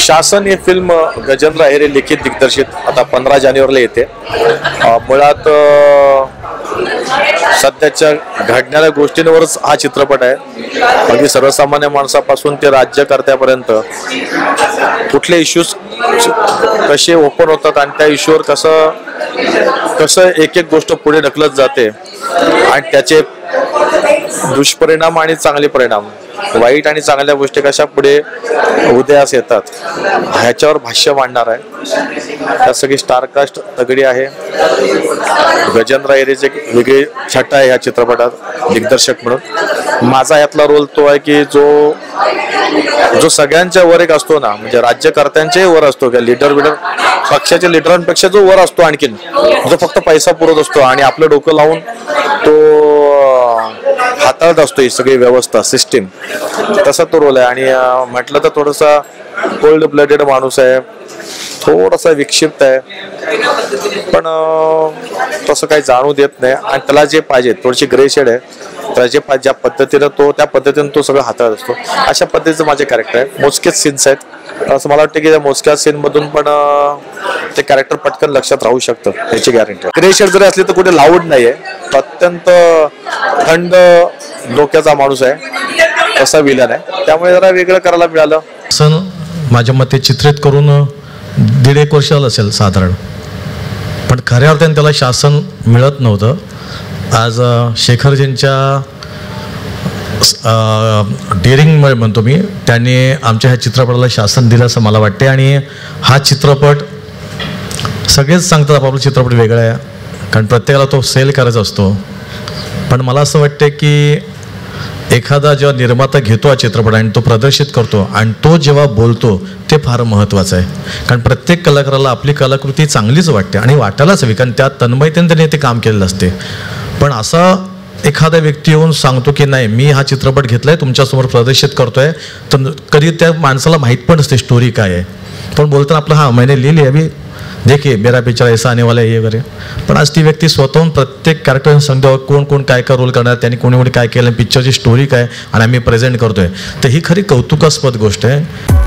शासन ही फिल्म गजेंद्र अहिरे लिखित दिग्दर्शित आता 15 जानेवारीला येते। मुळात सध्याच्या घडणाऱ्या गोष्टींवरच हा चित्रपट आहे। अगदी सर्वसामान्य माणसापासून ते राज्यकर्त्यापर्यंत कुठले इश्यूज कसे ओपन होतात आणि त्या इश्यूवर कसं एक एक गोष्ट पुढे ढकलत जाते आणि त्याचे दुष्परिणाम आणि चांगले परिणाम, वाईट आणि चांगल्या गोष्टी कशा पुढे उदयास येतात ह्याच्यावर भाष्य मांडणार आहे। त्या सगळी स्टारकास्ट तगडी आहे। गजेंद्र अहिरेची वेगळी छटा आहे ह्या चित्रपटात दिग्दर्शक म्हणून। माझा यातला रोल तो आहे की जो सगळ्यांच्या वर एक असतो ना, म्हणजे राज्यकर्त्यांच्याही वर असतो का लीडर पक्षाच्या लीडरांपेक्षा जो वर असतो आणखीन, जो फक्त पैसा पुरवत असतो आणि आपलं डोकं लावून तो हाताळत असतो ही सगळी व्यवस्था सिस्टीम, तसा तो रोल आहे। आणि म्हटलं तर थोडासा कोल्ड ब्लडेड माणूस आहे, थोडासा विक्षिप्त आहे, पण तसं काही जाणू देत नाही आणि त्याला जे पाहिजे थोडीशी ग्रे शेड आहे, त्याला जे पाहिजे ज्या पद्धतीनं त्या पद्धतीने तो सगळं हाताळत असतो, अशा पद्धतीचं माझे कॅरेक्टर आहे। मोजकेच सीन्स आहेत, असं मला वाटतं की त्या मोजक्या सीन मधून पण ते कॅरेक्टर पटकन लक्षात राहू शकतं याची गॅरंटी। ग्रे शेड जरी असली तर कुठे लाऊड नाहीये, अत्यंत थंड डोक्याचा माणूस आहे, तसा विलन आहे, त्यामुळे जरा वेगळं करायला मिळालं। सण माझ्या मते चित्रित करून 1.5 वर्ष झालं असेल साधारण, पण खऱ्या अर्थाने त्याला शासन मिळत नव्हतं। आज शेखरजींच्या डेअरिंग म्हणतो मी, त्यांनी आमच्या ह्या चित्रपटाला शासन दिलं असं मला वाटते। आणि हा चित्रपट सगळेच सांगतात आपला चित्रपट वेगळा आहे, कारण प्रत्येकाला तो सेल करायचा असतो, पण मला असं वाटते की एखादा जेव्हा निर्माता घेतो हा चित्रपट आणि तो प्रदर्शित करतो आणि तो जेव्हा बोलतो ते फार महत्त्वाचं आहे, कारण प्रत्येक कलाकाराला आपली कलाकृती चांगलीच वाटते आणि वाटायलाच हवी, कारण त्या तन्मयतेने त्याने ते काम केलेलं असते। पण असा एखादा व्यक्ती येऊन सांगतो की नाही मी हा चित्रपट घेतलाय तुमच्यासमोर प्रदर्शित करतोय, तर कधी त्या माणसाला माहीत पण नसते स्टोरी काय आहे, पण बोलताना आपलं हा मैंने लिहिली अभी देखिए मेरा पिक्चर ऐसा आने वाला है ये वगैरे, पण आज ती व्यक्ती स्वतःहून प्रत्येक कॅरेक्टर सांगतो कोण कोण काय काय रोल करणार, त्यांनी कोणी कोणी काय केलं, पिक्चरची स्टोरी काय आणि आम्ही प्रेझेंट करतोय, तर ही खरी कौतुकास्पद गोष्ट आहे।